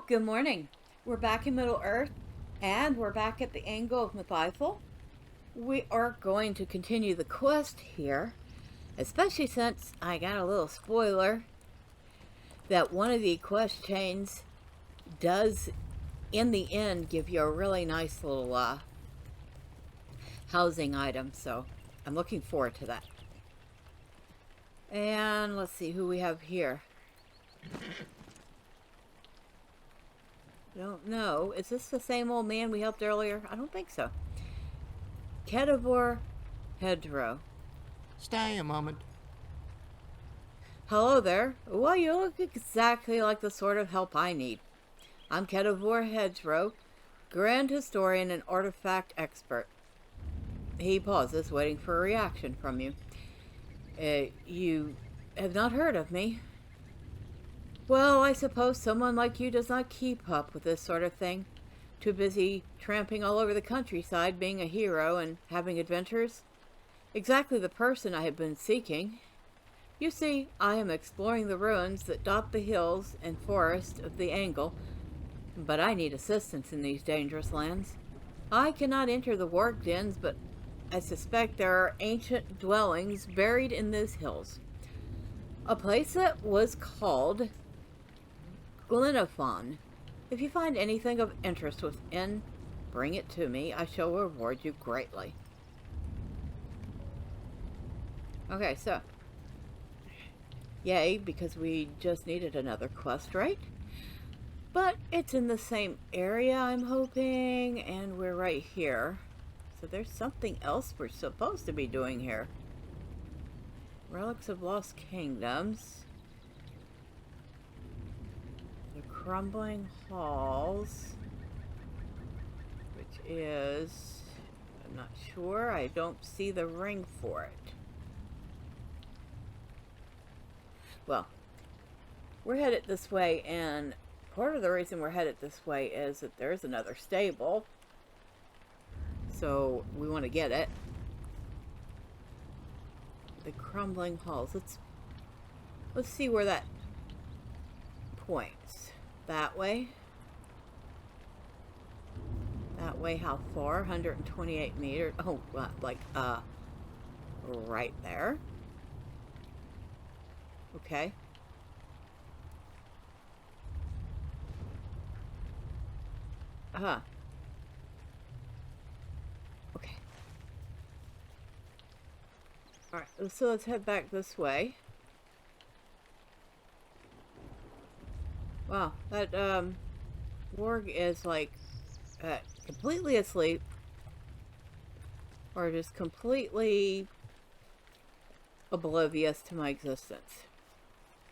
Well, good morning. We're back in Middle Earth, and we're back at the Angle of Mitheithel. We are going to continue the quest here, especially since I got a little spoiler that one of the quest chains does, in the end, give you a really nice little housing item, so I'm looking forward to that. And let's see who we have here. I don't know. Is this the same old man we helped earlier? I don't think so. Kedivore Hedgerow. Stay a moment. Hello there. Well, you look exactly like the sort of help I need. I'm Kedivore Hedgerow, Grand Historian and Artifact Expert. He pauses, waiting for a reaction from you. You have not heard of me? Well, I suppose someone like you does not keep up with this sort of thing. Too busy tramping all over the countryside, being a hero and having adventures. Exactly the person I have been seeking. You see, I am exploring the ruins that dot the hills and forests of the Angle, but I need assistance in these dangerous lands. I cannot enter the warg dens, but I suspect there are ancient dwellings buried in those hills. A place that was called Glenafon. If you find anything of interest within, bring it to me. I shall reward you greatly. Okay, so. Yay, because we just needed another quest, right? But it's in the same area, I'm hoping, and we're right here. So there's something else we're supposed to be doing here. Relics of Lost Kingdoms. The Crumbling Halls. Which is... I'm not sure. I don't see the ring for it. Well, we're headed this way, and part of the reason we're headed this way is that there's another stable. So we want to get it. The Crumbling Halls. Let's see where that points. That way. That way, how far? 128 meters. Oh, like, right there. Okay. Uh-huh. Okay. Alright, so let's head back this way. Wow, that, warg is, like, completely asleep. Or just completely oblivious to my existence.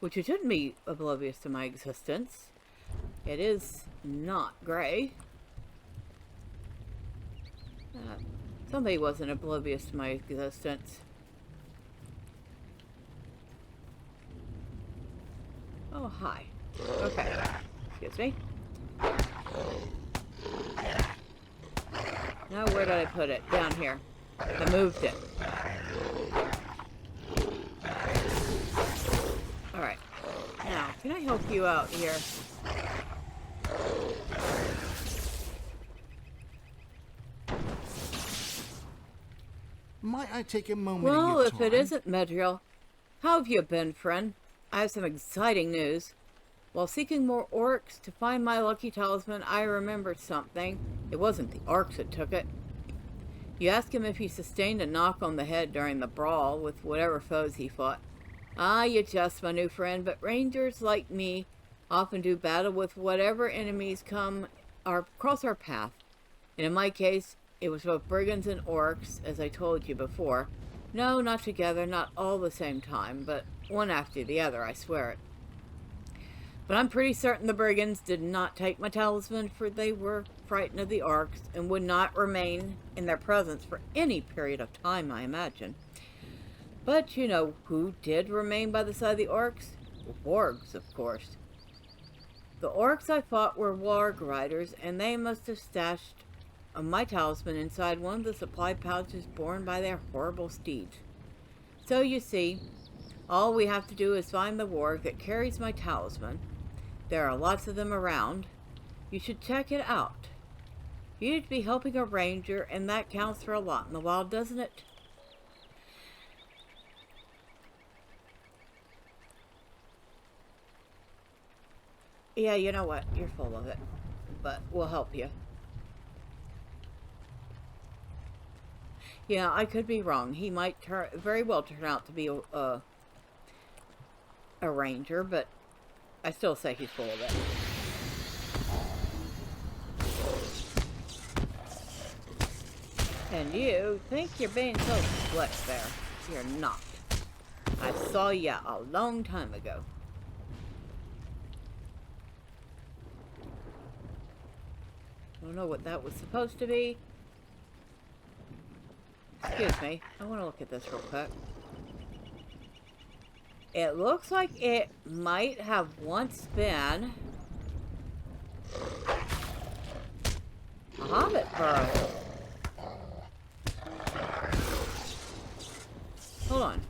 Which it shouldn't be oblivious to my existence. It is not gray. Somebody wasn't oblivious to my existence. Oh, hi. Okay. Excuse me. Now where did I put it? Down here. I moved it. Alright. Now, can I help you out here? Might I take a moment Well, of your if time? it isn't Medriel, how have you been, friend? I have some exciting news. While seeking more orcs to find my lucky talisman, I remembered something. It wasn't the orcs that took it. You ask him if he sustained a knock on the head during the brawl with whatever foes he fought. Ah, you jest, my new friend, but rangers like me often do battle with whatever enemies cross our path. And in my case, it was both brigands and orcs, as I told you before. No, not together, not all the same time, but one after the other, I swear it. But I'm pretty certain the brigands did not take my talisman, for they were frightened of the orcs and would not remain in their presence for any period of time, I imagine. But you know who did remain by the side of the orcs? Wargs, of course. The orcs I fought were warg riders, and they must have stashed my talisman inside one of the supply pouches borne by their horrible steeds. So you see, all we have to do is find the warg that carries my talisman. There are lots of them around, You should check it out. You need to be helping a ranger, and that counts for a lot in the wild, doesn't it? Yeah, you know what? You're full of it. But we'll help you. Yeah, I could be wrong. He might very well turn out to be a ranger, but I still say he's full of it. And you think you're being so slick there. You're not. I saw ya a long time ago. I don't know what that was supposed to be. Excuse me. I want to look at this real quick. It looks like it might have once been a hobbit burrow. Hold on.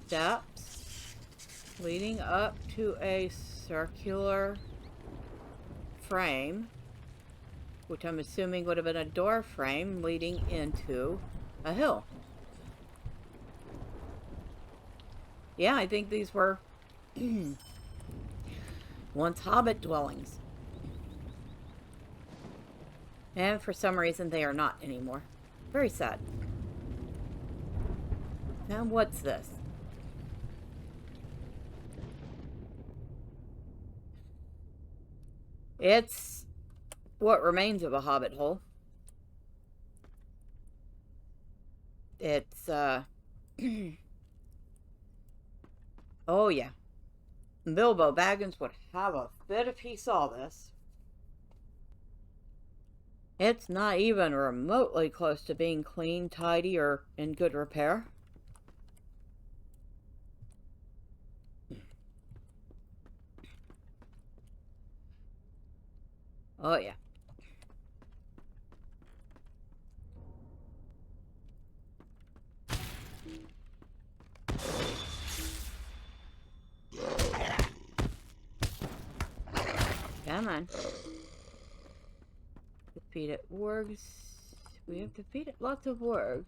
Steps leading up to a circular frame, which I'm assuming would have been a door frame leading into a hill. Yeah, I think these were once hobbit dwellings. And for some reason they are not anymore. Very sad. Now what's this? It's what remains of a hobbit hole. It's, oh yeah. Bilbo Baggins would have a fit if he saw this. It's not even remotely close to being clean, tidy, or in good repair. Oh yeah. Come on. Defeated wargs. We have defeated lots of wargs.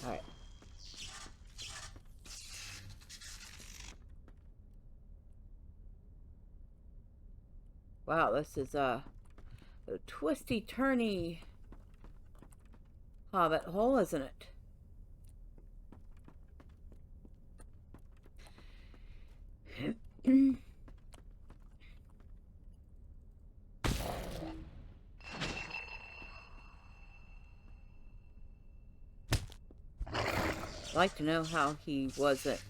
Alright. Wow, this is a twisty-turny hobbit hole, isn't it? I'd like to know how he wasn't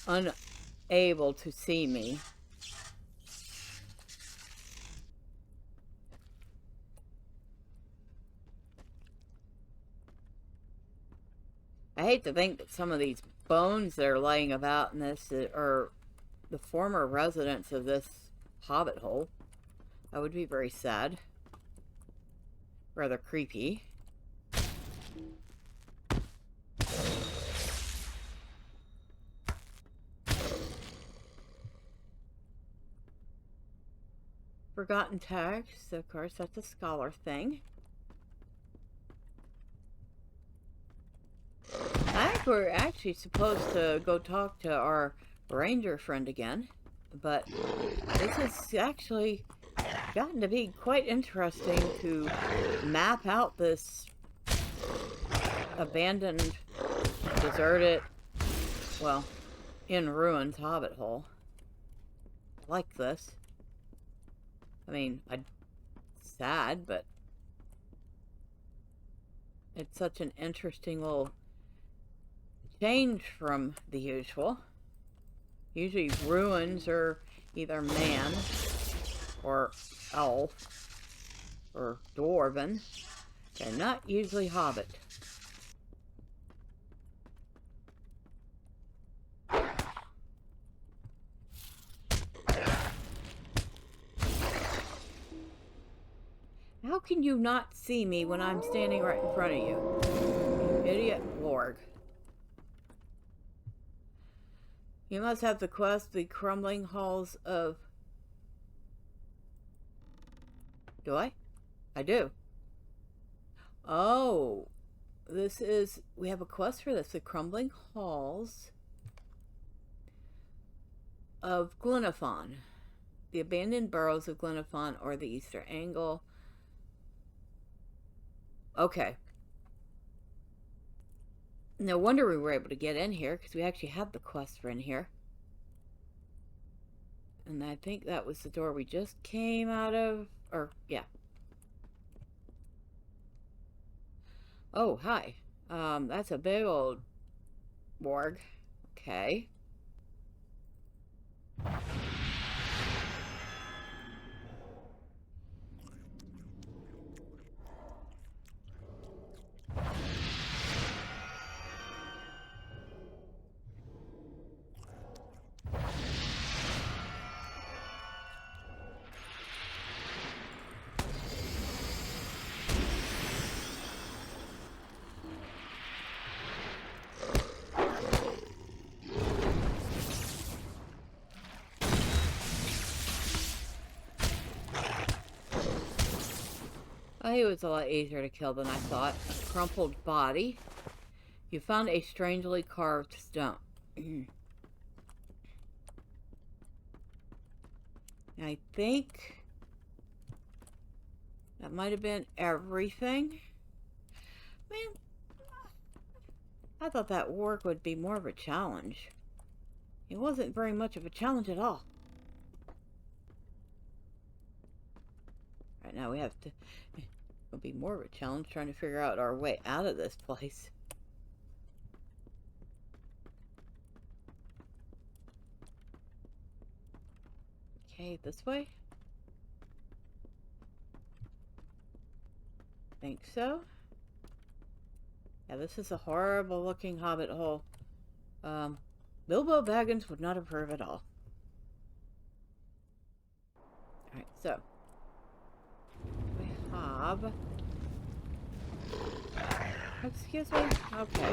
unable to see me. I hate to think that some of these bones that are laying about in this are the former residents of this hobbit hole. That would be very sad. Rather creepy. Forgotten text, of course, that's a scholar thing. I think we're actually supposed to go talk to our ranger friend again, but this has actually gotten to be quite interesting to map out this abandoned, deserted, well, in ruins hobbit hole. I like this. I mean, sad, but it's such an interesting little change from the usual. Usually ruins are either man or elf or dwarven. They're not usually hobbit. How can you not see me when I'm standing right in front of you? You idiot warg. You must have the quest, the crumbling halls of... Do I? I do. Oh. This is... We have a quest for this. The crumbling halls of Glenafon. The abandoned burrows of Glenafon or the Easter Angle. Okay. No wonder we were able to get in here, because we actually had the quest for in here. And I think that was the door we just came out of. Or, yeah. Oh, hi. That's a big old warg. Okay. It was a lot easier to kill than I thought. A crumpled body. You found a strangely carved stone. I think that might have been everything. Man, I thought that work would be more of a challenge. It wasn't very much of a challenge at all. Right now we have to... It'll be more of a challenge trying to figure out our way out of this place. Okay, this way? Think so? Yeah, this is a horrible looking hobbit hole. Bilbo Baggins would not approve at all. Alright, so we have... Excuse me? Okay.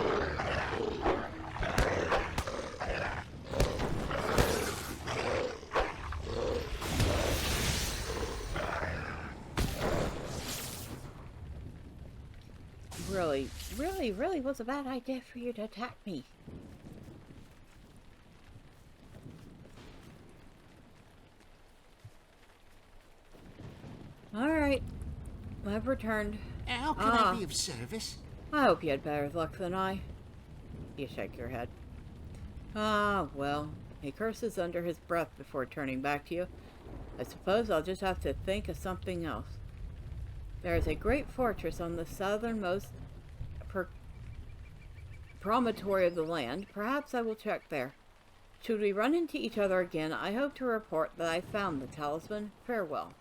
Really was a bad idea for you to attack me. Alright. I've returned. How can I be of service? I hope you had better luck than I. You shake your head. Well, he curses under his breath before turning back to you. I suppose I'll just have to think of something else. There is a great fortress on the southernmost promontory of the land. Perhaps I will check there. Should we run into each other again, I hope to report that I found the talisman. Farewell.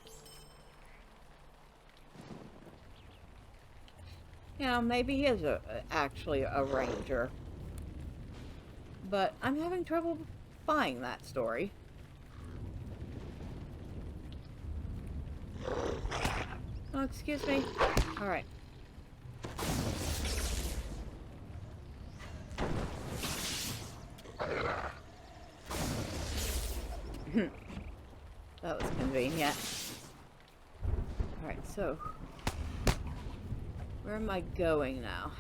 Yeah, maybe he is actually a ranger. But I'm having trouble buying that story. Oh, excuse me. Alright. That was convenient. Alright, so... where am I going now?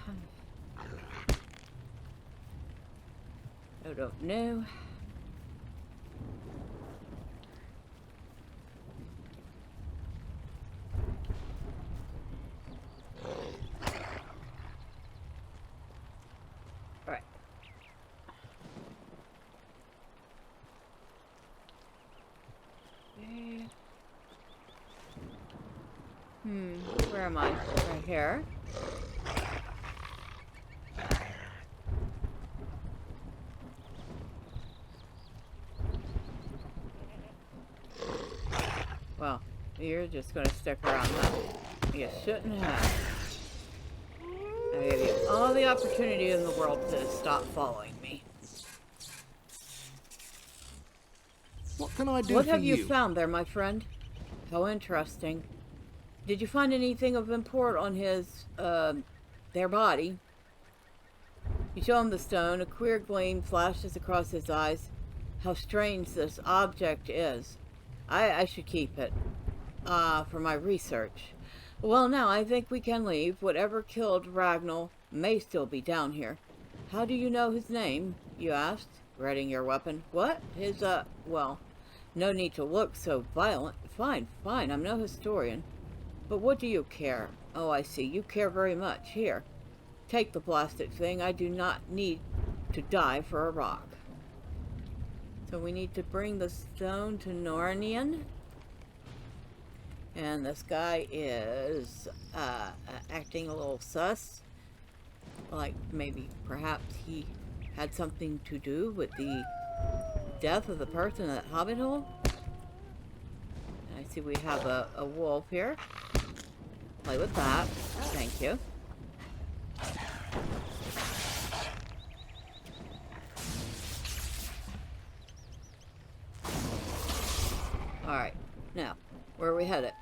I don't know. Alright. Where am I? Right here. Well, you're just going to stick around, huh? You shouldn't have. I gave you all the opportunity in the world to stop following me. What can I do What for have you found there, my friend? How interesting. Did you find anything of import on their body? You show him the stone. A queer gleam flashes across his eyes. How strange this object is. I should keep it. For my research. Well, now I think we can leave. Whatever killed Ragnall may still be down here. How do you know his name? You asked, readying your weapon. What? Well, no need to look so violent. Fine, I'm no historian. But what do you care? Oh, I see. You care very much. Here. Take the plastic thing. I do not need to die for a rock. So we need to bring the stone to Nornian. And this guy is acting a little sus. Like maybe perhaps he had something to do with the death of the person in that hobbit hole. And I see we have a wolf here. Play with that. Thank you. Alright, now, where are we headed?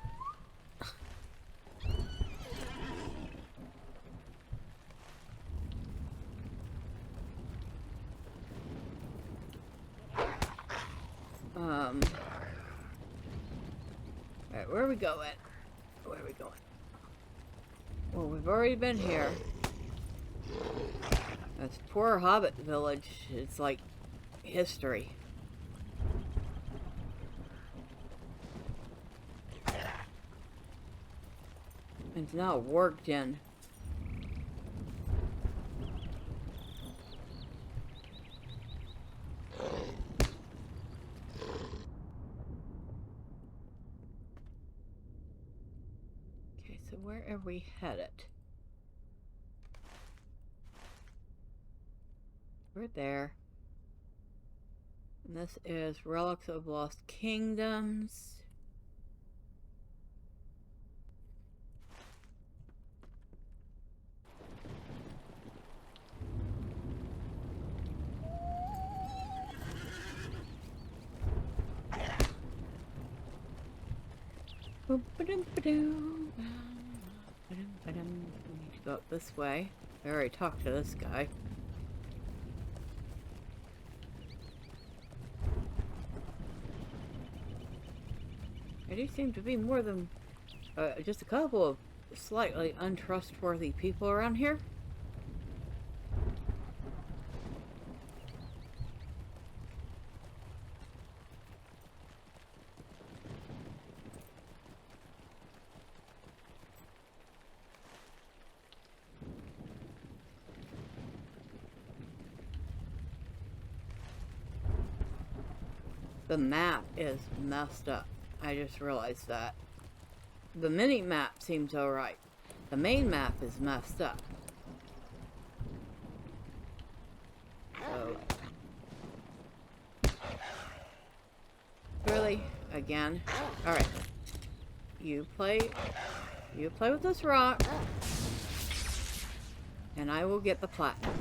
Alright, where are we going? Where are we going? Well, we've already been here. This poor hobbit village, it's like history. It's now worked in. Okay, so where are we headed? We're there. And this is Relics of Lost Kingdoms. We need to go up this way. I already talked to this guy. There do seem to be more than just a couple of slightly untrustworthy people around here. The map is messed up. I just realized that. The mini map seems alright. The main map is messed up. So. Really? Again? Alright. You play with this rock. And I will get the platinum.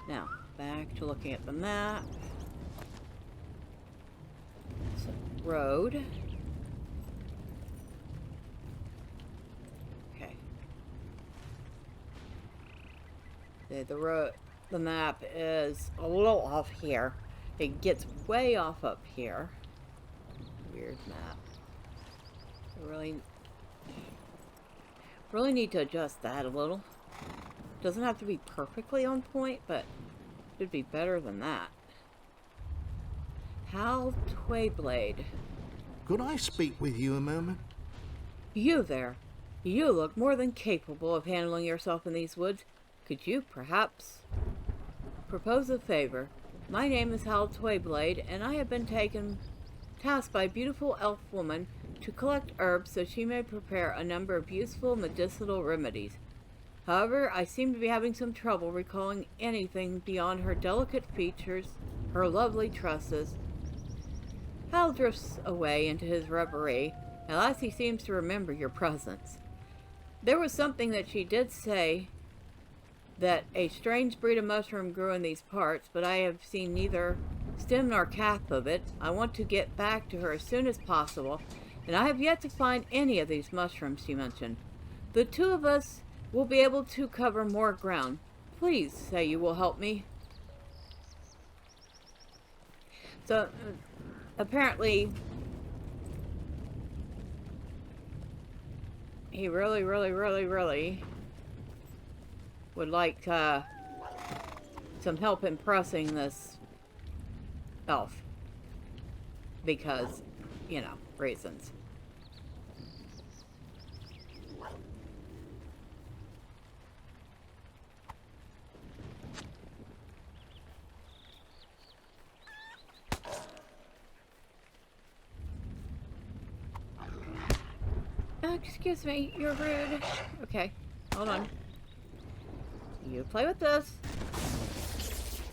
Now, back to looking at the map. So, road. Okay. The map is a little off here. It gets way off up here. Weird map. I really need to adjust that a little. Doesn't have to be perfectly on point, but it'd be better than that. Hal Twayblade. Could I speak with you a moment? You there. You look more than capable of handling yourself in these woods. Could you perhaps propose a favor? My name is Hal Twayblade, and I have been tasked by a beautiful elf woman to collect herbs so she may prepare a number of useful medicinal remedies. However, I seem to be having some trouble recalling anything beyond her delicate features, her lovely tresses, Hal drifts away into his reverie, unless he seems to remember your presence. There was something that she did say, that a strange breed of mushroom grew in these parts, but I have seen neither stem nor cap of it. I want to get back to her as soon as possible, and I have yet to find any of these mushrooms she mentioned. The two of us will be able to cover more ground. Please say you will help me. So, apparently, he really would like some help impressing this elf. Because, you know, reasons. Excuse me, you're rude. Okay, hold on. You play with this,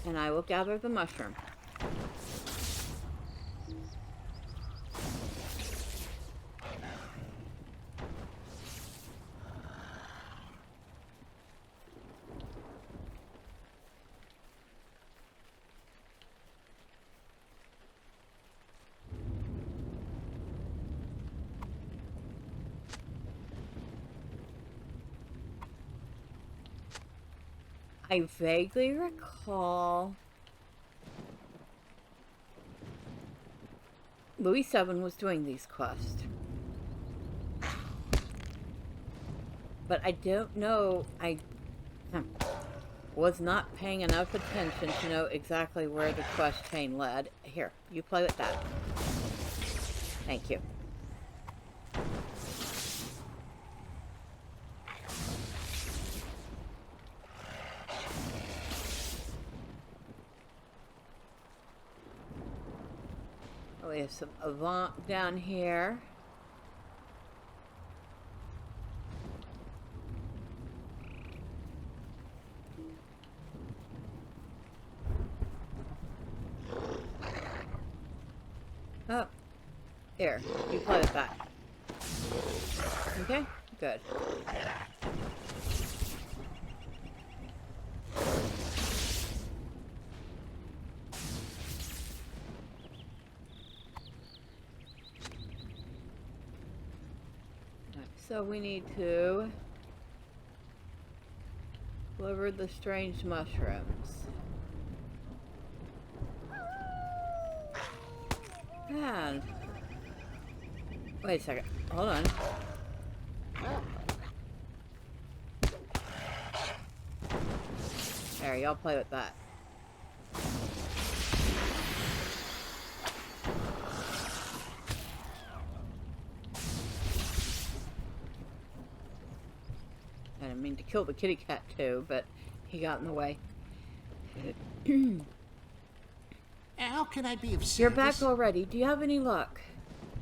and I will gather the mushroom. I vaguely recall Louis VII was doing these quests. But I don't know, I was not paying enough attention to know exactly where the quest chain led. Here, you play with that. Thank you. We have some Avant down here. Oh, here, you play with that. Okay, good. So we need to deliver the strange mushrooms. And wait a second. Hold on. There, y'all play with that. I didn't mean to kill the kitty cat too, but he got in the way. How can I be of service? You're back already. Do you have any luck?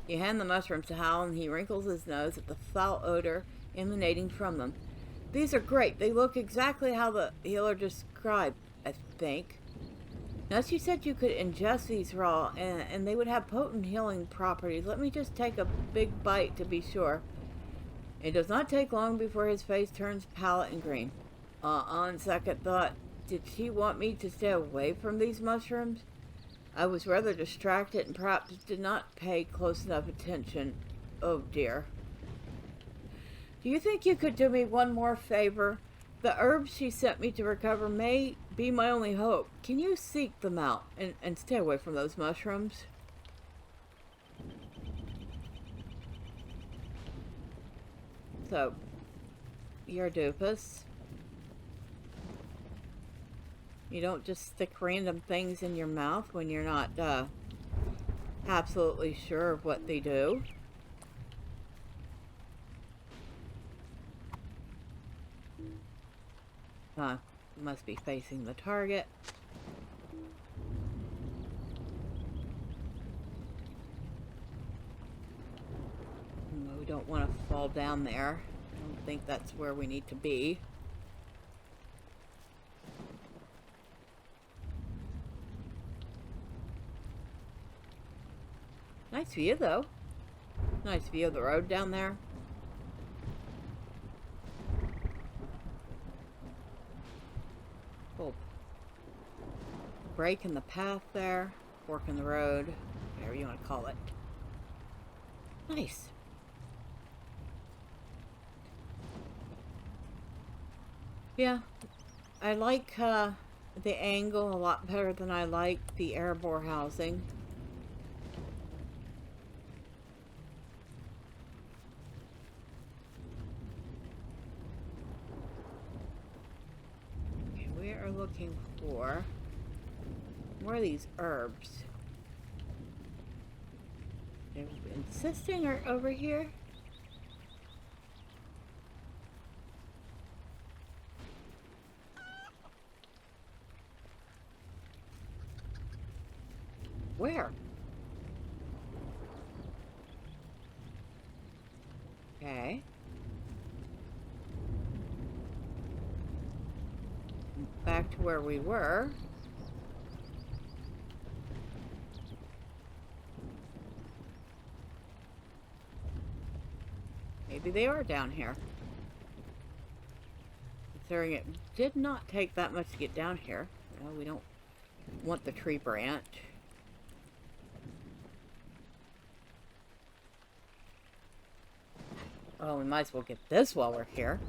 You hand the mushrooms to Hal, and he wrinkles his nose at the foul odor emanating from them. These are great. They look exactly how the healer described, I think. Now, she said you could ingest these raw, and they would have potent healing properties. Let me just take a big bite to be sure. It does not take long before his face turns pallid and green. On second thought, did she want me to stay away from these mushrooms? I was rather distracted and perhaps did not pay close enough attention. Oh dear. Do you think you could do me one more favor? The herbs she sent me to recover may be my only hope. Can you seek them out and stay away from those mushrooms? So, you're a doofus. You don't just stick random things in your mouth when you're not absolutely sure of what they do. Must be facing the target. We don't want to fall down there. I don't think that's where we need to be. Nice view, though. Nice view of the road down there. Little break in the path there. Fork in the road. Whatever you want to call it. Nice. Yeah. I like the angle a lot better than I like the airborne housing. Okay, we are looking for more of these herbs. They're insisting are over here. Where? Okay. Back to where we were. Maybe they are down here. Considering it did not take that much to get down here. Well, we don't want the tree branch. Oh, we might as well get this while we're here.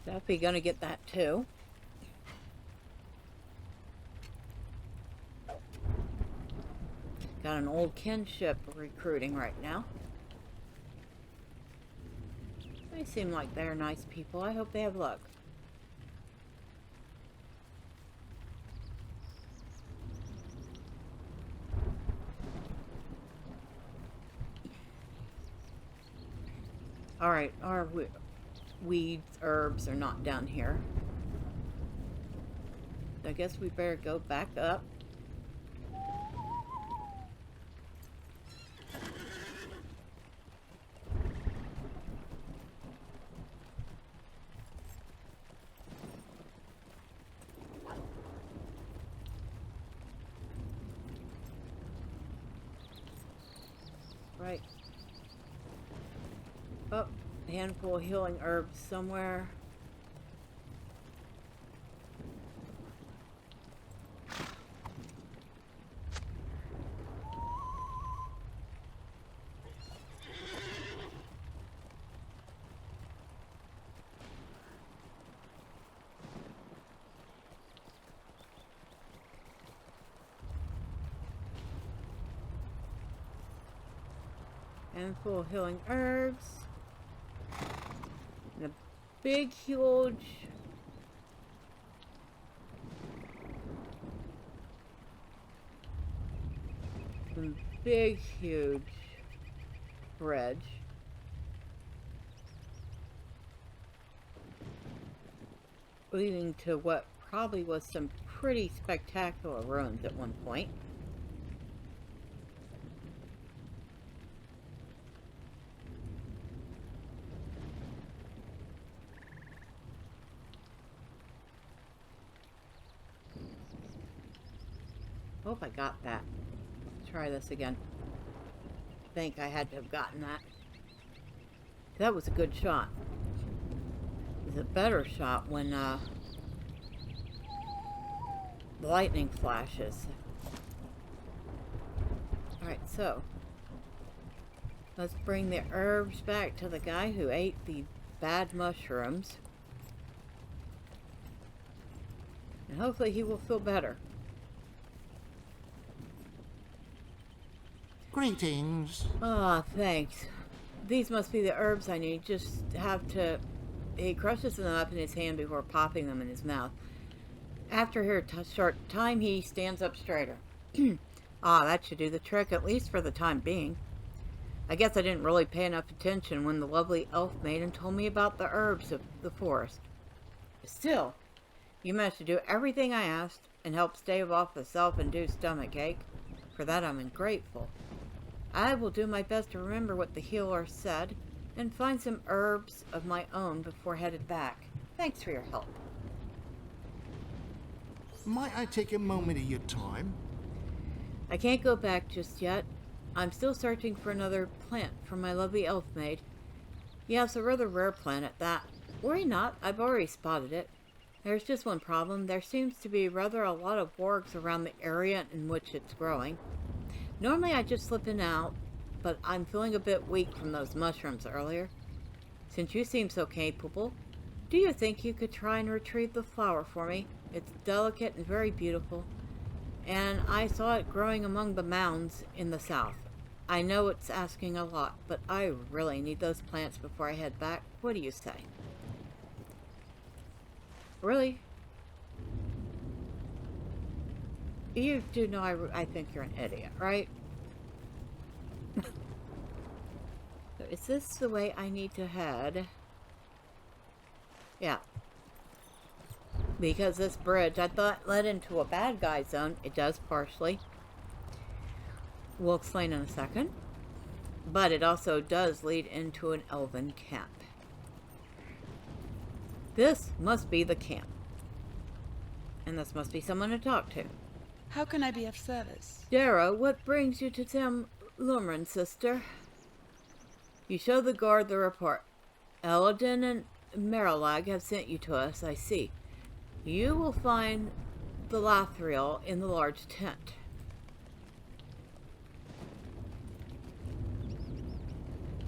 Definitely gonna get that too. Got an old kinship recruiting right now. They seem like they're nice people. I hope they have luck. Alright, our weeds, herbs are not down here. I guess we better go back up. Right. Oh, a handful of healing herbs somewhere. Handful of healing herbs. And a big, huge bridge. Leading to what probably was some pretty spectacular ruins at one point. Hope I got that. Let's try this again. I think I had to have gotten that. That was a good shot. It was a better shot when the lightning flashes. Alright, so let's bring the herbs back to the guy who ate the bad mushrooms. And hopefully he will feel better. Greetings. Ah, thanks. These must be the herbs I need. Just have to... He crushes them up in his hand before popping them in his mouth. After a short time, he stands up straighter. Ah, that should do the trick, at least for the time being. I guess I didn't really pay enough attention when the lovely elf maiden told me about the herbs of the forest. Still, you managed to do everything I asked and help stave off the self-induced stomachache. For that I'm grateful. I will do my best to remember what the healer said and find some herbs of my own before headed back. Thanks for your help. Might I take a moment of your time? I can't go back just yet. I'm still searching for another plant for my lovely elf maid. Yes, a rather rare plant at that. Worry not, I've already spotted it. There's just one problem. There seems to be rather a lot of wargs around the area in which it's growing. Normally I just slip in and out, but I'm feeling a bit weak from those mushrooms earlier. Since you seem so capable, do you think you could try and retrieve the flower for me? It's delicate and very beautiful, and I saw it growing among the mounds in the south. I know it's asking a lot, but I really need those plants before I head back. What do you say? Really? You do know I think you're an idiot, right? So is this the way I need to head? Yeah. Because this bridge, I thought, led into a bad guy zone. It does partially. We'll explain in a second. But it also does lead into an elven camp. This must be the camp. And this must be someone to talk to. How can I be of service? Dara, what brings you to Tim Lumrin, sister? You show the guard the report. Eladin and Marilag have sent you to us, I see. You will find the Lathril in the large tent.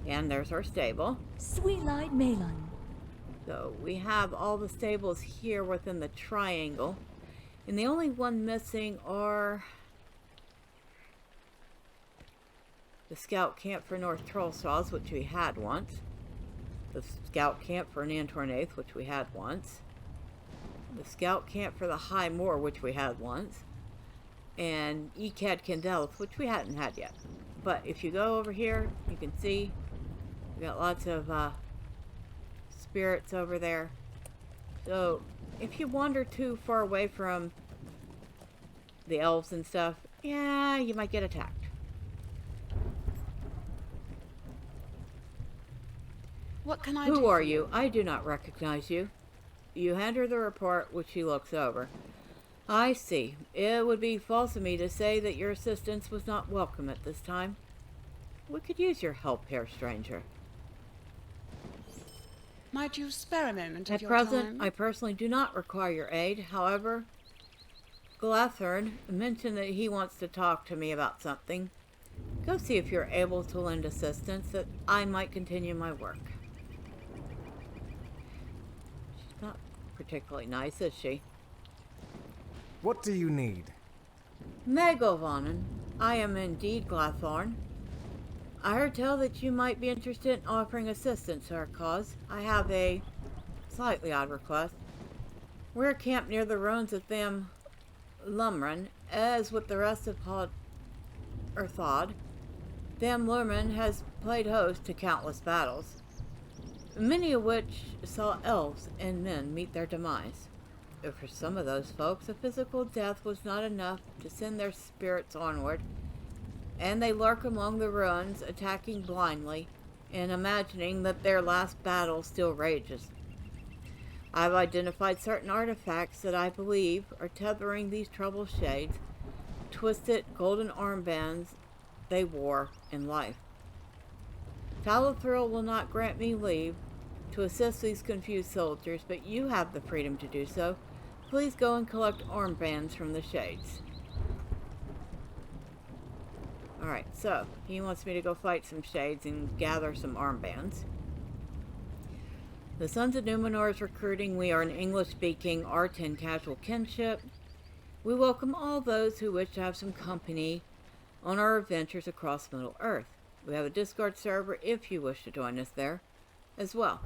And there's our stable. Sweet-eyed Malon. So we have all the stables here within the triangle. And the only one missing are the scout camp for North Trollsaws, which we had once. The scout camp for Nantornath, which we had once. The scout camp for the High Moor, which we had once. And Ekad Kendelth, which we hadn't had yet. But if you go over here, you can see we got lots of spirits over there. So if you wander too far away from the elves and stuff, yeah, you might get attacked. What can I do? Who are you? I do not recognize you. You hand her the report, which she looks over. I see. It would be false of me to say that your assistance was not welcome at this time. We could use your help here, stranger. Might you spare a moment of At your present, time? I personally do not require your aid. However, Glathern mentioned that he wants to talk to me about something. Go see if you're able to lend assistance, that I might continue my work. She's not particularly nice, is she? What do you need? Megovanen, I am indeed Glathorn. I heard tell that you might be interested in offering assistance to our cause. I have a slightly odd request. We're camped near the ruins of Tham Lumrin, as with the rest of Erthod. Tham Lumrin has played host to countless battles, many of which saw elves and men meet their demise. But for some of those folks, a physical death was not enough to send their spirits onward, and they lurk among the ruins, attacking blindly and imagining that their last battle still rages. I've identified certain artifacts that I believe are tethering these troubled shades, twisted golden armbands they wore in life. Talathril will not grant me leave to assist these confused soldiers, but you have the freedom to do so. Please go and collect armbands from the shades. Alright, so he wants me to go fight some shades and gather some armbands. The Sons of Numenor is recruiting. We are an English-speaking R10 casual kinship. We welcome all those who wish to have some company on our adventures across Middle-earth. We have a Discord server if you wish to join us there as well.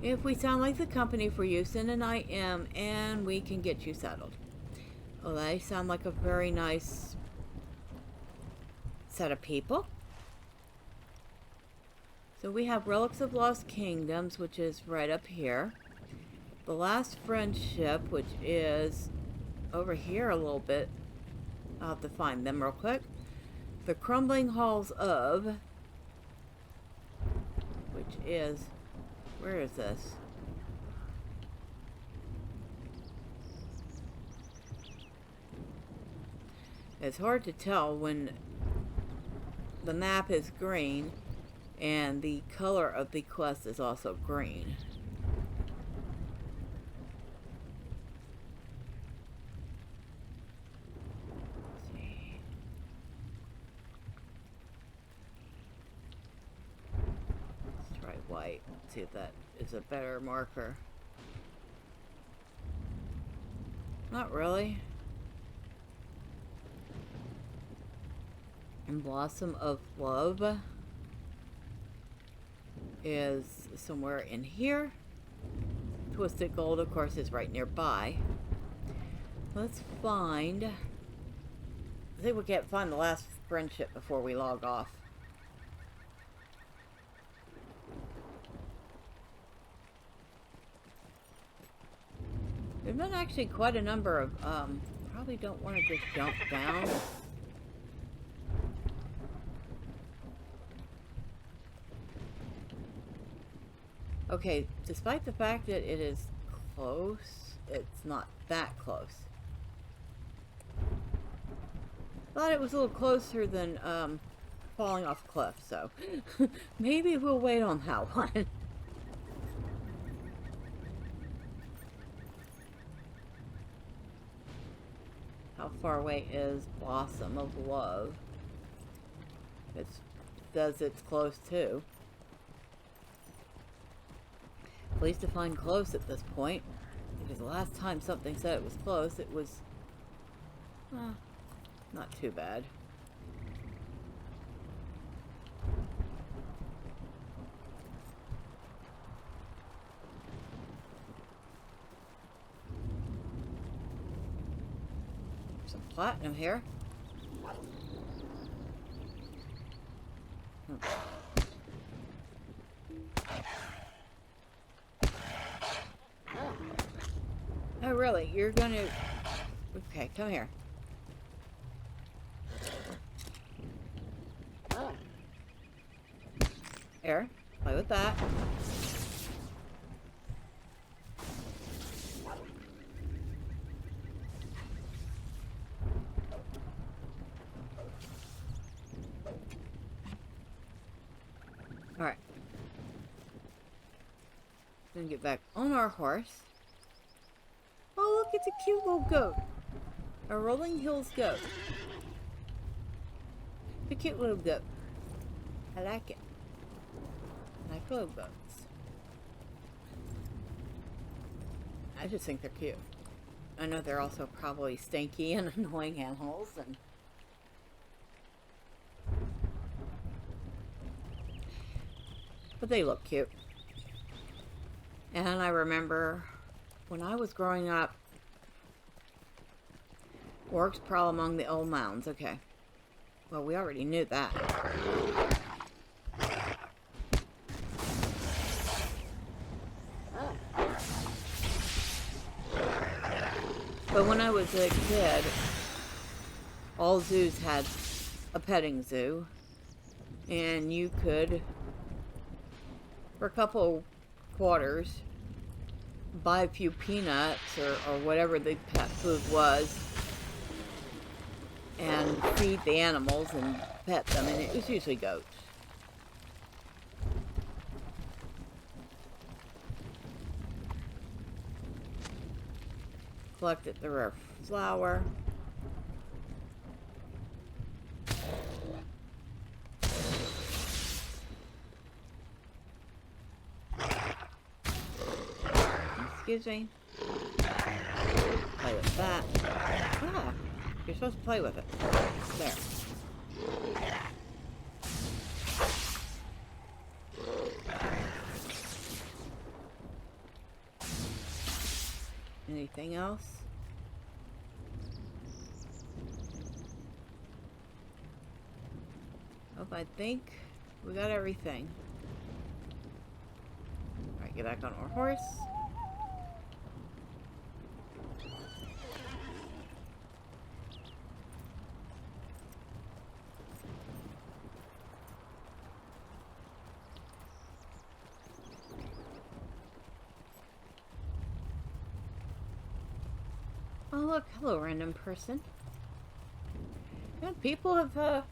If we sound like the company for you, send an IM and we can get you settled. Well, they sound like a very nice set of people. So we have Relics of Lost Kingdoms, which is right up here. The Last Friendship, which is over here a little bit. I'll have to find them real quick. The Crumbling Halls of, which is, where is this? It's hard to tell when the map is green and the color of the quest is also green. Let's see. Let's try white. See if that is a better marker. Not really. And Blossom of Love is somewhere in here. Twisted Gold, of course, is right nearby. Let's find... I think we can't find the last friendship before we log off. There's been actually quite a number of, probably don't want to just jump down. Okay, despite the fact that it is close, it's not that close. Thought it was a little closer than, falling off a cliff, so maybe we'll wait on that one. How far away is Blossom of Love? It says it's close too. Please define close at this point, because the last time something said it was close, it was not too bad. Some platinum here. Oh, really? You're gonna... Okay, come here. Here, play with that. Alright. Then get back on our horse. Oh, look, it's a cute little goat. A Rolling Hills goat. It's a cute little goat. I like it. I like little goats. I just think they're cute. I know they're also probably stinky and annoying animals, and but they look cute. And I remember when I was growing up, orcs prowl among the old mounds. Okay. Well, we already knew that. But when I was a kid, all zoos had a petting zoo. And you could, for a couple quarters, buy a few peanuts or whatever the pet food was and feed the animals and pet them, and it was usually goats. Collected the rare flower. Excuse me. Play with that. Ah, you're supposed to play with it. There. Anything else? Oh, I think we got everything. Alright, get back on our horse. Oh look, hello random person. Yeah, people have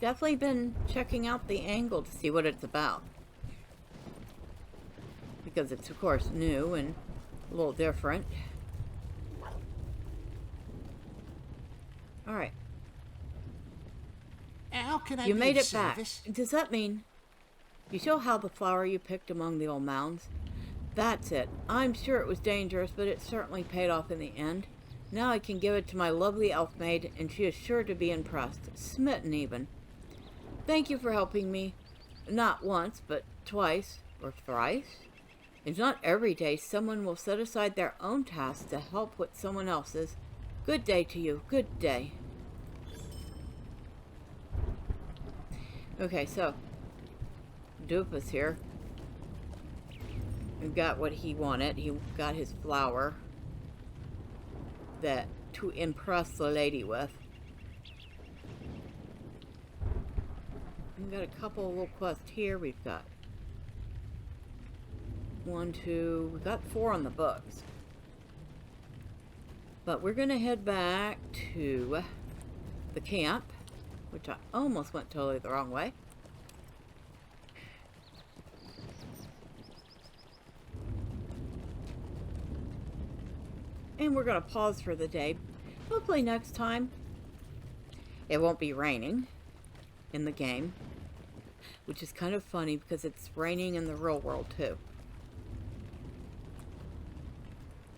definitely been checking out the angle to see what it's about. Because it's, of course, new and a little different. Alright. How can I You be made of it back. service? Does that mean you still have the flower you picked among the old mounds? That's it. I'm sure it was dangerous, but it certainly paid off in the end. Now I can give it to my lovely elf maid, and she is sure to be impressed. Smitten, even. Thank you for helping me. Not once, but twice, or thrice. It's not every day someone will set aside their own task to help with someone else's. Good day to you. Good day. Okay, so Doofus here got what he wanted. He got his flower that to impress the lady with. We've got a couple of little quests here. We've got 1, 2, we've got 4 on the books. But we're gonna head back to the camp, which I almost went totally the wrong way. And we're going to pause for the day. Hopefully next time it won't be raining in the game, which is kind of funny because it's raining in the real world too.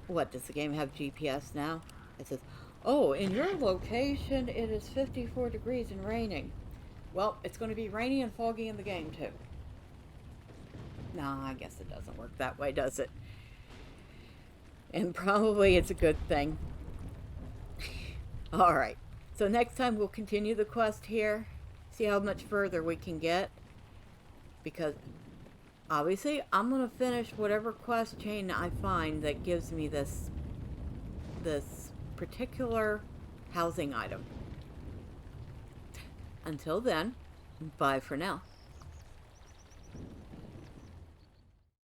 What, does the game have GPS now? It says, oh, in your location it is 54 degrees and raining. Well, it's going to be rainy and foggy in the game too. Nah, I guess it doesn't work that way, does it? And probably it's a good thing. Alright, so next time we'll continue the quest here. See how much further we can get. Because obviously I'm going to finish whatever quest chain I find that gives me this particular housing item. Until then, bye for now.